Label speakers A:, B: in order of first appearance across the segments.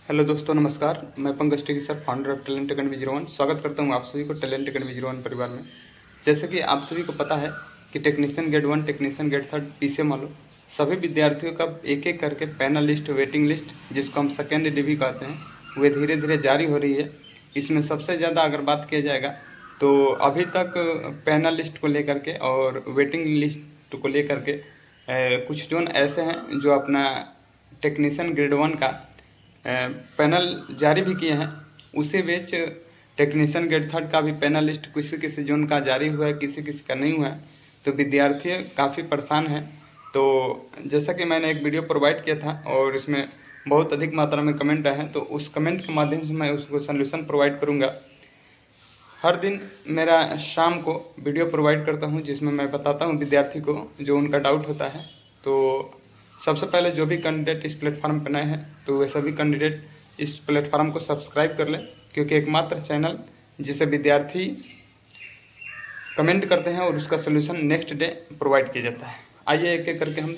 A: Hello दोस्तों, नमस्कार। मैं पंकज टिकी sir, founder of talent academy 01। स्वागत करता हूं आप सभी को टैलेंट अकेडमी 01 परिवार में। जैसे कि आप सभी को पता है कि technician grade 1, technician grade 3, PCM वालों सभी विद्यार्थियों का एक एक करके पैनल लिस्ट, वेटिंग लिस्ट, जिसको हम सेकेंड डिवी कहते हैं, वे धीरे धीरे जारी हो रही है। इसमें सबसे ज़्यादा अगर बात किया जाएगा तो अभी तक पैनल लिस्ट को लेकर के और वेटिंग लिस्ट को लेकर के कुछ जोन ऐसे हैं जो अपना टेक्नीशियन ग्रेड 1 का पैनल जारी भी किए हैं। उसी बीच टेक्नीशियन ग्रेड 3 का भी पैनल लिस्ट किसी किसी जोन का जारी हुआ है, किसी किसी का नहीं हुआ है। तो विद्यार्थी काफ़ी परेशान हैं। तो जैसा कि मैंने एक वीडियो प्रोवाइड किया था और इसमें बहुत अधिक मात्रा में कमेंट आए हैं, तो उस कमेंट के माध्यम से मैं उसको सलूशन प्रोवाइड करूँगा। हर दिन मेरा शाम को वीडियो प्रोवाइड करता हूं, जिसमें मैं बताता हूं विद्यार्थी को जो उनका डाउट होता है। तो सबसे पहले जो भी कैंडिडेट इस प्लेटफॉर्म पर नए हैं तो वे सभी कैंडिडेट इस प्लेटफॉर्म को सब्सक्राइब कर लें, क्योंकि एकमात्र चैनल जिसे विद्यार्थी कमेंट करते हैं और उसका सलूशन नेक्स्ट डे प्रोवाइड किया जाता है। आइए एक एक करके हम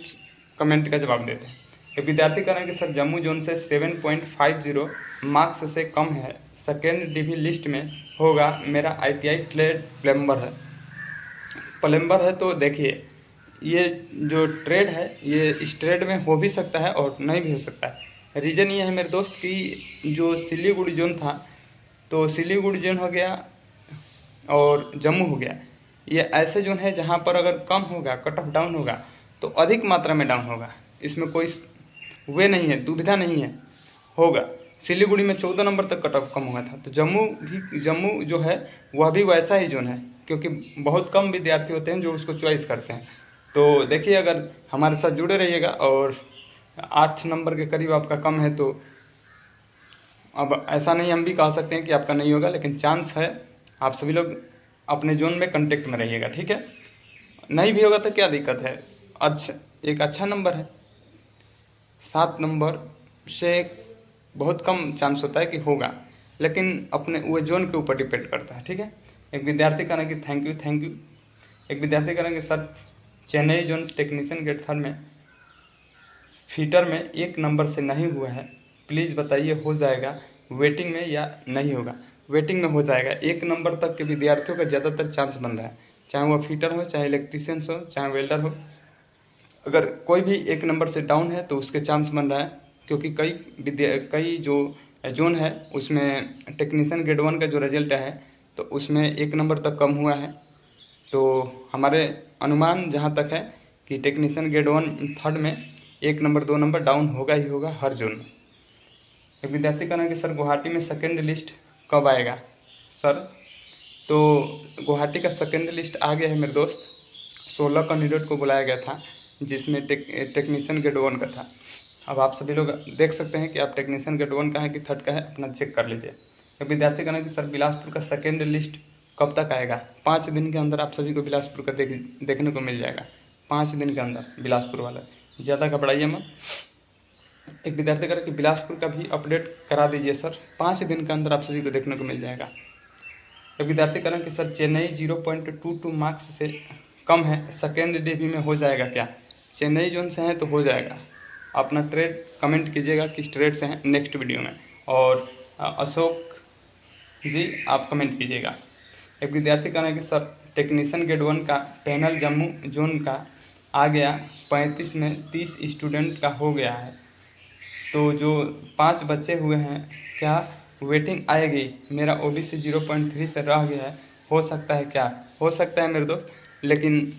A: कमेंट का जवाब देते हैं। एक विद्यार्थी कह रहे हैं कि सर जम्मू जोन से 7.50 मार्क्स से कम है, सेकेंड डिवी लिस्ट में होगा। मेरा आईटीआई ट्रेड प्लम्बर है। तो देखिए, ये जो ट्रेड है ये इस ट्रेड में हो भी सकता है और नहीं भी हो सकता है। रीज़न ये है मेरे दोस्त कि जो सिलीगुड़ी जोन था, तो सिलीगुड़ी जोन हो गया और जम्मू हो गया। ये ऐसे जोन है जहाँ पर अगर कम होगा, कट ऑफ डाउन होगा तो अधिक मात्रा में डाउन होगा। इसमें कोई वे नहीं है, दुविधा नहीं है, होगा। सिलीगुड़ी में 14 नंबर तक कट ऑफ कम हुआ था। तो जम्मू जो है वह भी वैसा ही जोन है, क्योंकि बहुत कम विद्यार्थी होते हैं जो उसको चॉइस करते हैं। तो देखिए, अगर हमारे साथ जुड़े रहिएगा और 8 नंबर के करीब आपका कम है तो अब ऐसा नहीं हम भी कह सकते हैं कि आपका नहीं होगा, लेकिन चांस है। आप सभी लोग अपने जोन में कांटेक्ट में रहिएगा, ठीक है। नहीं भी होगा तो क्या दिक्कत है, अच्छा एक अच्छा नंबर है। 7 नंबर से बहुत कम चांस होता है कि होगा, लेकिन अपने वो जोन के ऊपर डिपेंड करता है, ठीक है। एक विद्यार्थी करेंगे थैंक यू। एक विद्यार्थी करेंगे sir Chennai zone technician grade 3 में फीटर में 1 नंबर से नहीं हुआ है, प्लीज़ बताइए हो जाएगा वेटिंग में या नहीं होगा। वेटिंग में हो जाएगा। 1 नंबर तक के विद्यार्थियों का ज़्यादातर चांस बन रहा है, चाहे वह फीटर हो, चाहे इलेक्ट्रीशियंस हो, चाहे वेल्डर हो। अगर कोई भी 1 नंबर से डाउन है तो उसके चांस बन रहा है, क्योंकि कई जो जोन है उसमें टेक्नीशियन ग्रेड 1 का जो रिजल्ट है तो उसमें 1 नंबर तक कम हुआ है। तो हमारे अनुमान जहाँ तक है कि टेक्नीशियन ग्रेड 1 थर्ड में 1 नंबर 2 नंबर डाउन होगा ही होगा हर जोन में। एक विद्यार्थी कहना कि सर गुवाहाटी में सेकेंड लिस्ट कब आएगा। सर तो गुवाहाटी का सेकेंड लिस्ट आ गया है मेरे दोस्त। 16 कैंडिडेट को बुलाया गया था, जिसमें टेक्नीशियन ग्रेड 1 का था। अब आप सभी लोग देख सकते हैं कि आप टेक्नीशियन ग्रेड 1 का है कि थर्ड का है, अपना चेक कर लीजिए। एक विद्यार्थी कहना कि सर बिलासपुर का सेकेंड लिस्ट कब तक आएगा। 5 दिन के अंदर आप सभी को बिलासपुर का देखने को मिल जाएगा। 5 दिन के अंदर बिलासपुर वाला, ज़्यादा घबराइए मत। एक विद्यार्थी कह रहा है कि बिलासपुर का भी अपडेट करा दीजिए सर, 5 दिन के अंदर आप सभी को देखने को मिल जाएगा। एक विद्यार्थी कह रहे हैं कि सर चेन्नई 0.22 मार्क्स से कम है, सेकेंड डिवी में हो जाएगा क्या। चेन्नई जोन से हैं तो हो जाएगा। अपना ट्रेड कमेंट कीजिएगा किस ट्रेड से हैं नेक्स्ट वीडियो में, और अशोक जी आप कमेंट कीजिएगा। एक विद्यार्थी कह रहे हैं कि सर टेक्नीशियन ग्रेड 1 का पैनल जम्मू जोन का आ गया, 35 में 30 स्टूडेंट का हो गया है, तो जो 5 बच्चे हुए हैं क्या वेटिंग आएगी। मेरा ओबीसी 0.3 से रह गया है, हो सकता है क्या। हो सकता है मेरे दोस्त, लेकिन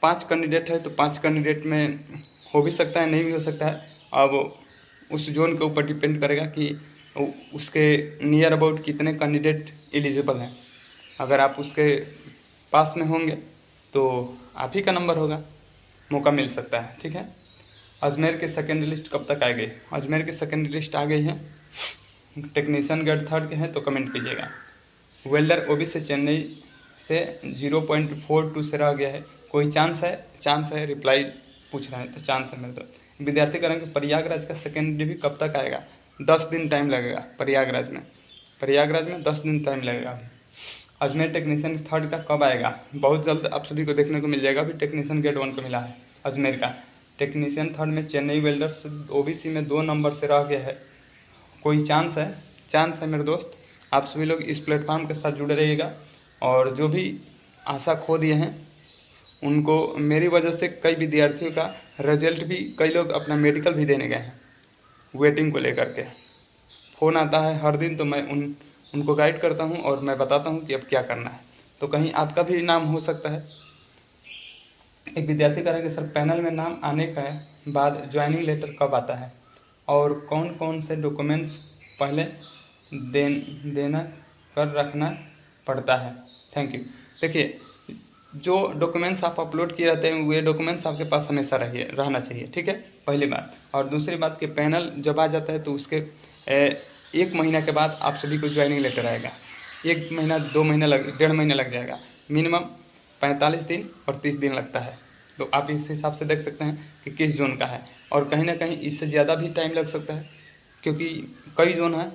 A: 5 कैंडिडेट है तो 5 कैंडिडेट में हो भी सकता है, नहीं भी हो सकता है। अब उस जोन के ऊपर डिपेंड करेगा कि उसके नियर अबाउट कितने कैंडिडेट एलिजिबल हैं। अगर आप उसके पास में होंगे तो आप ही का नंबर होगा, मौका मिल सकता है, ठीक है। अजमेर के सेकेंड लिस्ट कब तक आ गई। अजमेर की सेकेंड लिस्ट आ गई है। टेक्नीशियन ग्रेड 3 के हैं तो कमेंट कीजिएगा। वेल्डर ओबी से चेन्नई से 0.42 से रह गया है, कोई चांस है रिप्लाई पूछ रहे हैं तो चांस है मेरे तो। विद्यार्थी करेंगे प्रयागराज का सेकेंड डिवी कब तक आएगा। 10 दिन टाइम लगेगा प्रयागराज में 10 दिन टाइम लगेगा। अजमेर टेक्नीशियन 3 का कब आएगा। बहुत जल्द आप सभी को देखने को मिल जाएगा। अभी टेक्नीशियन ग्रेड 1 को मिला है अजमेर का। टेक्नीशियन 3 में चेन्नई वेल्डर्स ओबीसी में 2 नंबर से रह गया है, कोई चांस है मेरे दोस्त। आप सभी लोग इस प्लेटफॉर्म के साथ जुड़े रहिएगा। और जो भी आशा खो दिए हैं उनको, मेरी वजह से कई विद्यार्थियों का रिजल्ट भी, कई लोग अपना मेडिकल भी देने गए हैं वेटिंग को लेकर के। फ़ोन आता है हर दिन, तो मैं उनको गाइड करता हूं और मैं बताता हूं कि अब क्या करना है। तो कहीं आपका भी नाम हो सकता है। एक विद्यार्थी कह रहा है कि सर पैनल में नाम आने के बाद ज्वाइनिंग लेटर कब आता है और कौन कौन से डॉक्यूमेंट्स पहले देना कर रखना पड़ता है। Thank you. देखिए, जो डॉक्यूमेंट्स आप अपलोड किए रहते हैं वे डॉक्यूमेंट्स आपके पास हमेशा रहना चाहिए, ठीक है, पहली बात। और दूसरी बात कि पैनल जब आ जाता है तो उसके 1 महीना के बाद आप सभी को ज्वाइनिंग लेटर आएगा। 1 महीना 2 महीना 1.5 महीना लग जाएगा, मिनिमम 45 दिन और 30 दिन लगता है। तो आप इस हिसाब से देख सकते हैं कि किस जोन का है। और कहीं ना कहीं इससे ज़्यादा भी टाइम लग सकता है, क्योंकि कई जोन है,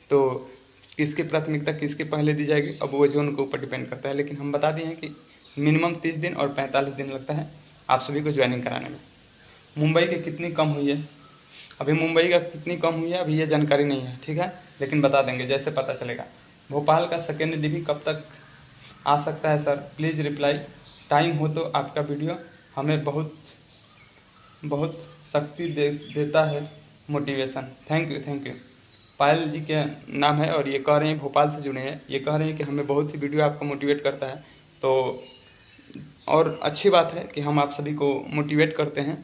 A: तो किसकी प्राथमिकता किसके पहले दी जाएगी अब वो जोन के ऊपर डिपेंड करता है। लेकिन हम बता दिए हैं कि मिनिमम 30 दिन और 45 दिन लगता है आप सभी को ज्वाइनिंग कराने में। मुंबई की कितनी कम हुई है, अभी मुंबई का कितनी कम हुई है अभी ये जानकारी नहीं है, ठीक है, लेकिन बता देंगे जैसे पता चलेगा। भोपाल का सेकेंड डिवी कब तक आ सकता है सर, प्लीज़ रिप्लाई। टाइम हो तो आपका वीडियो हमें बहुत बहुत शक्ति देता है, motivation. Thank you. Payal ji के नाम है और ये कह रहे हैं भोपाल से जुड़े हैं। ये कह रहे हैं कि हमें बहुत ही वीडियो आपको मोटिवेट करता है। तो और अच्छी बात है कि हम आप सभी को मोटिवेट करते हैं।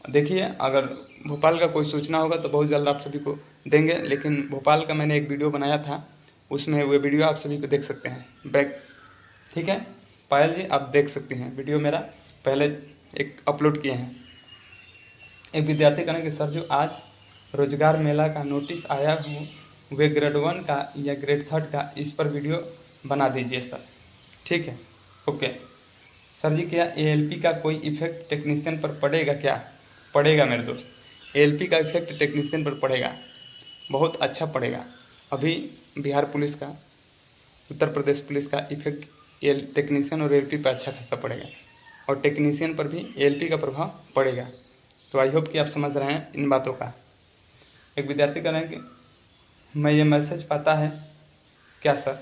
A: देखिए, अगर भोपाल का कोई सूचना होगा तो बहुत जल्द आप सभी को देंगे। लेकिन भोपाल का मैंने एक वीडियो बनाया था, उसमें वो वीडियो आप सभी को देख सकते हैं बैक, ठीक है। पायल जी आप देख सकते हैं वीडियो मेरा पहले एक अपलोड किए हैं। एक विद्यार्थी कहना कि सर जो आज रोजगार मेला का नोटिस आया हो वे ग्रेड 1 का या ग्रेड 3 का, इस पर वीडियो बना दीजिए सर, ठीक है, ओके। सर जी क्या ALP का कोई इफेक्ट टेक्नीशियन पर पड़ेगा क्या? पड़ेगा मेरे दोस्त, ALP का इफेक्ट टेक्नीशियन पर पड़ेगा, बहुत अच्छा पड़ेगा। अभी बिहार पुलिस का, उत्तर प्रदेश पुलिस का इफेक्ट टेक्नीशियन और ALP पर अच्छा खासा पड़ेगा और टेक्नीशियन पर भी ALP का प्रभाव पड़ेगा। तो आई होप कि आप समझ रहे हैं इन बातों का। एक विद्यार्थी कह रहे हैं कि मैं ये मैसेज पाता है क्या सर,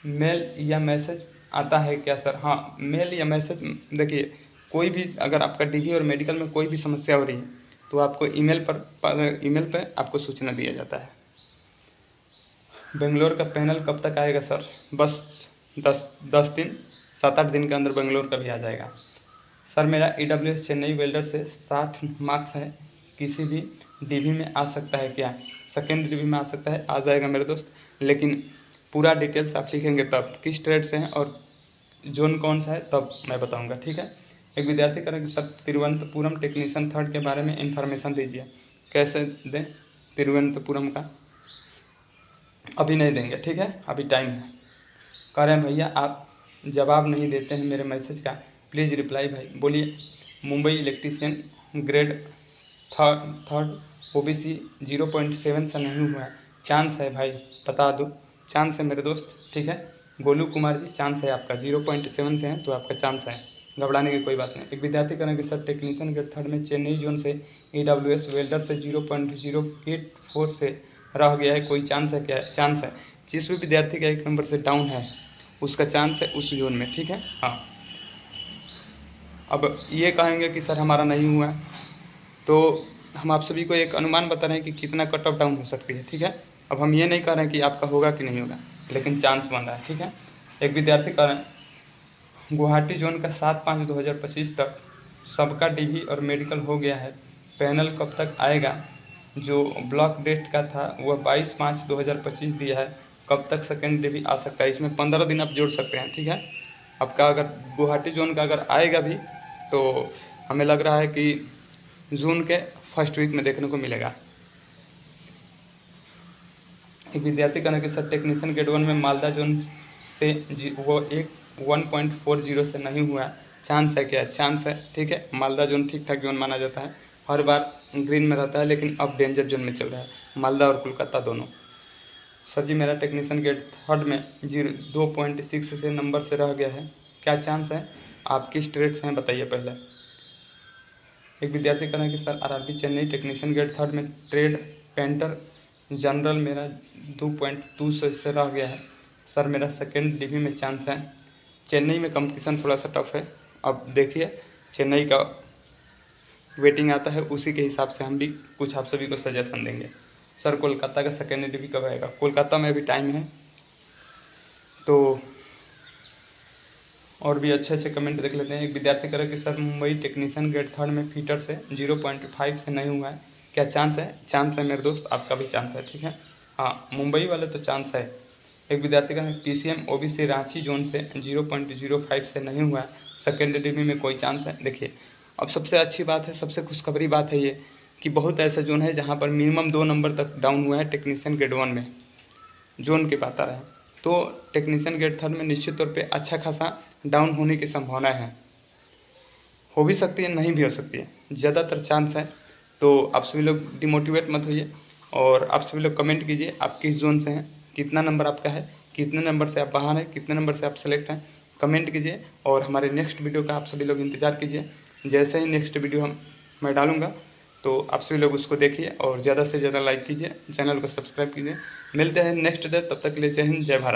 A: मेल या मैसेज आता है क्या सर? हाँ, मेल या मैसेज, देखिए कोई भी अगर आपका DV और मेडिकल में कोई भी समस्या हो रही है तो आपको ईमेल पर आपको सूचना दिया जाता है। बेंगलोर का पैनल कब तक आएगा सर? बस 10 दिन 7-8 दिन के अंदर बेंगलोर का भी आ जाएगा। सर मेरा EWS चेन्नई वेल्डर से 60 मार्क्स है, किसी भी DV में आ सकता है क्या? सेकेंड DV में आ सकता है, आ जाएगा मेरे दोस्त, लेकिन पूरा डिटेल्स आप लिखेंगे तब किस ट्रेड से हैं और जोन कौन सा है तब मैं बताऊंगा, ठीक है। एक विद्यार्थी करेंगे सर तिरुवनंतपुरम टेक्नीशियन 3 के बारे में इन्फॉर्मेशन दीजिए। कैसे दें तिरुवनंतपुरम का? अभी नहीं देंगे, ठीक है, अभी टाइम है। कह रहे हैं भैया आप जवाब नहीं देते हैं मेरे मैसेज का, प्लीज़ रिप्लाई भाई। बोलिए। मुंबई इलेक्ट्रीशियन ग्रेड 3 OBC 0.7 से नहीं हुआ है, चांस है भाई, बता दो, चांस है मेरे दोस्त, ठीक है। गोलू कुमार जी चांस है आपका, 0.7 से है तो आपका चांस है, घबराने की कोई बात नहीं। एक विद्यार्थी करेंगे सर टेक्नीशियन ग्रेड 3 में चेन्नई जोन से EWS वेल्डर से 0.084 से रह गया है, कोई चांस है क्या? चांस है, जिस भी विद्यार्थी का 1 नंबर से डाउन है उसका चांस है उस जोन में, ठीक है। हाँ, अब ये कहेंगे कि सर हमारा नहीं हुआ है, तो हम आप सभी को एक अनुमान बता रहे हैं कि कितना कट ऑफ डाउन हो सकती है, ठीक है। अब हम ये नहीं कह रहे हैं कि आपका होगा कि नहीं होगा, लेकिन चांस बन रहा है, ठीक है। एक विद्यार्थी कह रहे हैं गुवाहाटी जोन का 7/5/2025 तक सबका DV और मेडिकल हो गया है, पैनल कब तक आएगा? जो ब्लॉक डेट का था वह 22/5/2025 दिया है, कब तक सेकेंड DV आ सकता है? इसमें 15 दिन आप जोड़ सकते हैं, ठीक है। आपका अगर गुवाहाटी जोन का अगर आएगा भी तो हमें लग रहा है कि जून के फर्स्ट वीक में देखने को मिलेगा। एक विद्यार्थी कहना कि सर टेक्नीशियन ग्रेड 1 में मालदा जोन से वो 1.40 से नहीं हुआ, चांस है क्या? चांस है, ठीक है। मालदा जोन ठीक ठाक जोन माना जाता है, हर बार ग्रीन में रहता है, लेकिन अब डेंजर जोन में चल रहा है मालदा और कोलकाता दोनों। सर जी मेरा टेक्नीशियन ग्रेड 3 में 2.6 से नंबर से रह गया है, क्या चांस है? आप किस ट्रेड से हैं बताइए पहले। एक विद्यार्थी कह रहे हैं कि sir RRB Chennai technician grade 3 में ट्रेड पेंटर जनरल मेरा 2.2 से रह गया है। सर मेरा सेकेंड डिवी में चांस है। चेन्नई में कंपटीशन थोड़ा सा टफ है। अब देखिए चेन्नई का वेटिंग आता है, उसी के हिसाब से हम भी कुछ आप सभी को सजेशन देंगे। सर कोलकाता का सेकेंड डिवी कब आएगा? कोलकाता में अभी टाइम है। तो और भी अच्छे अच्छे कमेंट देख लेते हैं। एक विद्यार्थी कह रहा है कि सर मुंबई टेक्नीशियन ग्रेड 3 में फीटर से 0.5 से नहीं हुआ है, क्या चांस है? चांस है मेरे दोस्त, आपका भी चांस है, ठीक है। हाँ, मुंबई वाले तो चांस है। एक विद्यार्थी का PCM OBC रांची जोन से 0.05 से नहीं हुआ है, सेकेंड डिवी में कोई चांस है? देखिए अब सबसे अच्छी बात है, सबसे खुशखबरी बात है ये कि बहुत ऐसा जोन है जहाँ पर मिनिमम 2 नंबर तक डाउन हुआ है टेक्नीशियन ग्रेड 1 में, जोन की बात आ रहा है। तो टेक्नीशियन ग्रेड 3 में निश्चित तौर पे अच्छा खासा डाउन होने की संभावना है, हो भी सकती है, नहीं भी हो सकती है, ज़्यादातर चांस है। तो आप सभी लोग डिमोटिवेट मत होइए और आप सभी लोग कमेंट कीजिए आप किस जोन से हैं, कितना नंबर आपका है, कितने नंबर से आप बाहर हैं, कितने नंबर से आप सेलेक्ट हैं, कमेंट कीजिए। और हमारे नेक्स्ट वीडियो का आप सभी लोग इंतज़ार कीजिए। जैसे ही नेक्स्ट वीडियो मैं डालूँगा तो आप सभी लोग उसको देखिए और ज़्यादा से ज़्यादा लाइक कीजिए, चैनल को सब्सक्राइब कीजिए। मिलते हैं नेक्स्ट डे, तब तक के लिए जय हिंद, जय भारत।